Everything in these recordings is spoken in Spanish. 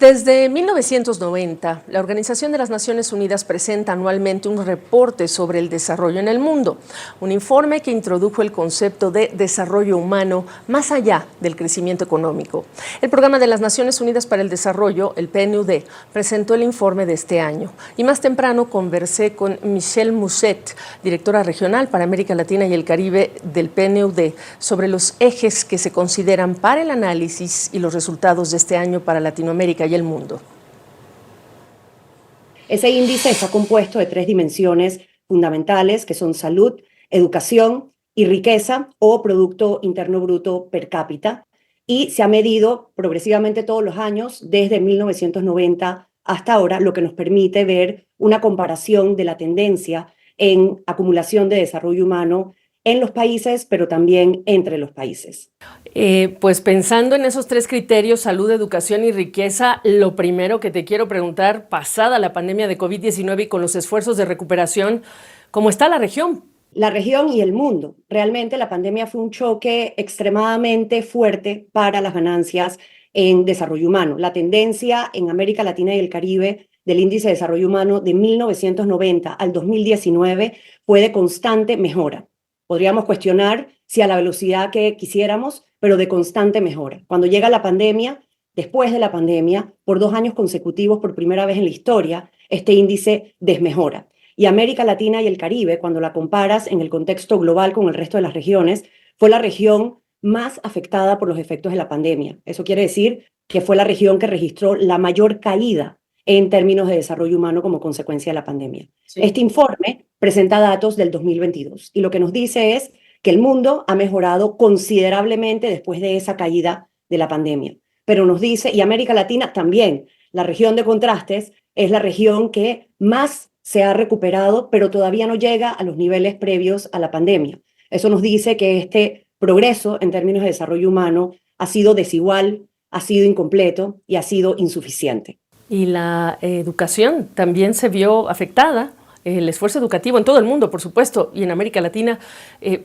Desde 1990, la Organización de las Naciones Unidas presenta anualmente un reporte sobre el desarrollo en el mundo, un informe que introdujo el concepto de desarrollo humano más allá del crecimiento económico. El Programa de las Naciones Unidas para el Desarrollo, el PNUD, presentó el informe de este año. Y más temprano conversé con Michelle Musset, directora regional para América Latina y el Caribe del PNUD, sobre los ejes que se consideran para el análisis y los resultados de este año para Latinoamérica y el mundo. Ese índice está compuesto de 3 dimensiones fundamentales, que son salud, educación y riqueza o Producto Interno Bruto per cápita, y se ha medido progresivamente todos los años desde 1990 hasta ahora, lo que nos permite ver una comparación de la tendencia en acumulación de desarrollo humano en los países, pero también entre los países. Pues pensando en esos 3 criterios, salud, educación y riqueza, lo primero que te quiero preguntar, pasada la pandemia de COVID-19 y con los esfuerzos de recuperación, ¿cómo está la región? La región y el mundo. Realmente la pandemia fue un choque extremadamente fuerte para las ganancias en desarrollo humano. La tendencia en América Latina y el Caribe del índice de desarrollo humano de 1990 al 2019 fue de constante mejora. Podríamos cuestionar si a la velocidad que quisiéramos, pero de constante mejora. Cuando llega la pandemia, después de la pandemia, por 2 años consecutivos, por primera vez en la historia, este índice desmejora. Y América Latina y el Caribe, cuando la comparas en el contexto global con el resto de las regiones, fue la región más afectada por los efectos de la pandemia. Eso quiere decir que fue la región que registró la mayor caída en términos de desarrollo humano como consecuencia de la pandemia. Sí. Este informe presenta datos del 2022 y lo que nos dice es que el mundo ha mejorado considerablemente después de esa caída de la pandemia. Pero nos dice, y América Latina también, la región de contrastes es la región que más se ha recuperado, pero todavía no llega a los niveles previos a la pandemia. Eso nos dice que este progreso en términos de desarrollo humano ha sido desigual, ha sido incompleto y ha sido insuficiente. Y la educación también se vio afectada, el esfuerzo educativo en todo el mundo, por supuesto, y en América Latina,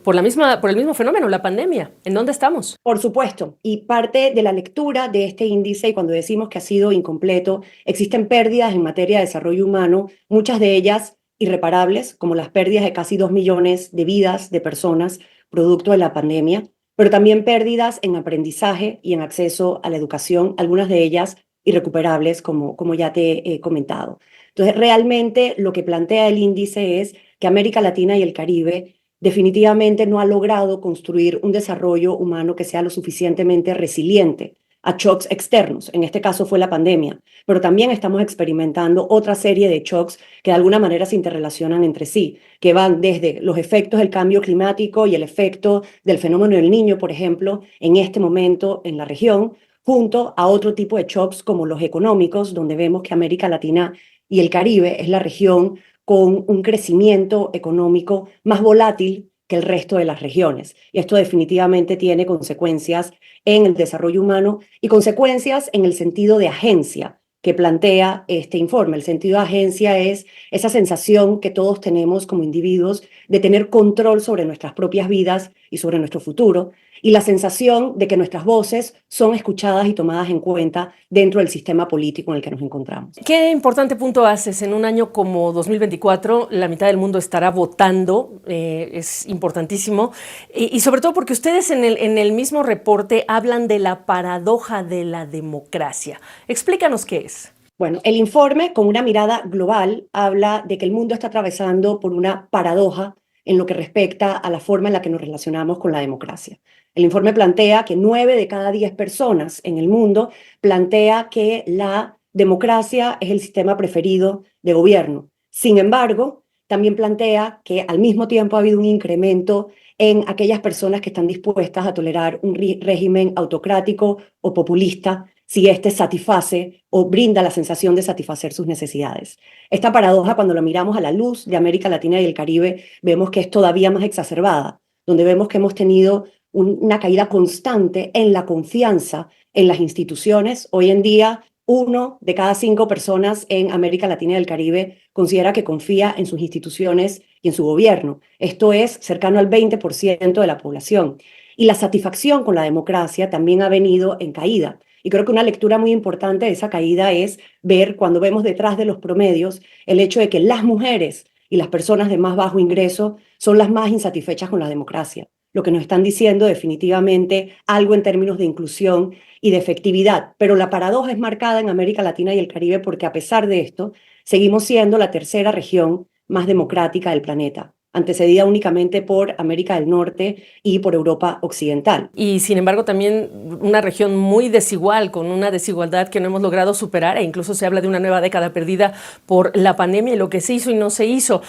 por el mismo fenómeno, la pandemia. ¿En dónde estamos? Por supuesto, y parte de la lectura de este índice, y cuando decimos que ha sido incompleto, existen pérdidas en materia de desarrollo humano, muchas de ellas irreparables, como las pérdidas de casi 2 millones de vidas de personas producto de la pandemia, pero también pérdidas en aprendizaje y en acceso a la educación, algunas de ellas irrecuperables, como ya te he comentado. Entonces, realmente lo que plantea el índice es que América Latina y el Caribe definitivamente no ha logrado construir un desarrollo humano que sea lo suficientemente resiliente a shocks externos. En este caso fue la pandemia, pero también estamos experimentando otra serie de shocks que de alguna manera se interrelacionan entre sí, que van desde los efectos del cambio climático y el efecto del fenómeno del Niño, por ejemplo, en este momento en la región, junto a otro tipo de shocks como los económicos, donde vemos que América Latina y el Caribe es la región con un crecimiento económico más volátil que el resto de las regiones. Y esto definitivamente tiene consecuencias en el desarrollo humano y consecuencias en el sentido de agencia que plantea este informe. El sentido de agencia es esa sensación que todos tenemos como individuos de tener control sobre nuestras propias vidas y sobre nuestro futuro, y la sensación de que nuestras voces son escuchadas y tomadas en cuenta dentro del sistema político en el que nos encontramos. Qué importante punto haces. En un año como 2024, la mitad del mundo estará votando, es importantísimo, y sobre todo porque ustedes en el mismo reporte hablan de la paradoja de la democracia. Explícanos qué es. Bueno, el informe, con una mirada global, habla de que el mundo está atravesando por una paradoja en lo que respecta a la forma en la que nos relacionamos con la democracia. El informe plantea que 9 de cada 10 personas en el mundo plantea que la democracia es el sistema preferido de gobierno. Sin embargo, también plantea que al mismo tiempo ha habido un incremento en aquellas personas que están dispuestas a tolerar un régimen autocrático o populista si éste satisface o brinda la sensación de satisfacer sus necesidades. Esta paradoja, cuando lo miramos a la luz de América Latina y el Caribe, vemos que es todavía más exacerbada, donde vemos que hemos tenido una caída constante en la confianza en las instituciones. Hoy en día, 1 de cada 5 personas en América Latina y el Caribe considera que confía en sus instituciones y en su gobierno. Esto es cercano al 20% de la población. Y la satisfacción con la democracia también ha venido en caída. Y creo que una lectura muy importante de esa caída es ver, cuando vemos detrás de los promedios, el hecho de que las mujeres y las personas de más bajo ingreso son las más insatisfechas con la democracia, lo que nos están diciendo definitivamente algo en términos de inclusión y de efectividad. Pero la paradoja es marcada en América Latina y el Caribe porque a pesar de esto, seguimos siendo la tercera región más democrática del planeta, antecedida únicamente por América del Norte y por Europa Occidental. Y sin embargo también una región muy desigual, con una desigualdad que no hemos logrado superar, e incluso se habla de una nueva década perdida por la pandemia y lo que se hizo y no se hizo.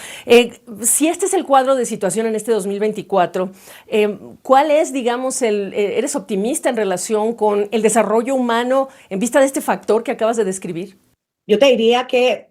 Si este es el cuadro de situación en este 2024, ¿cuál es, digamos, eres optimista en relación con el desarrollo humano en vista de este factor que acabas de describir? Yo te diría que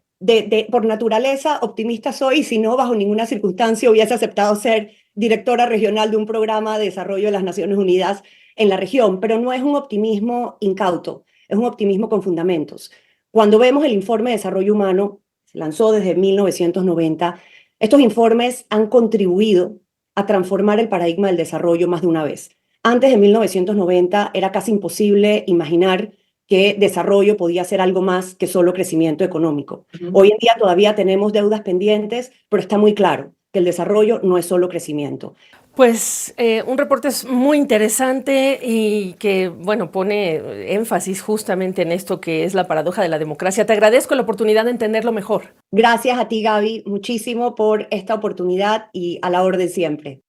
por naturaleza optimista soy, si no, bajo ninguna circunstancia hubiese aceptado ser directora regional de un programa de desarrollo de las Naciones Unidas en la región, pero no es un optimismo incauto, es un optimismo con fundamentos. Cuando vemos el informe de desarrollo humano, se lanzó desde 1990, estos informes han contribuido a transformar el paradigma del desarrollo más de una vez. Antes de 1990 era casi imposible imaginar que desarrollo podía ser algo más que solo crecimiento económico. Hoy en día todavía tenemos deudas pendientes, pero está muy claro que el desarrollo no es solo crecimiento. Pues un reporte muy interesante y que, bueno, pone énfasis justamente en esto que es la paradoja de la democracia. Te agradezco la oportunidad de entenderlo mejor. Gracias a ti, Gaby, muchísimo por esta oportunidad y a la orden siempre.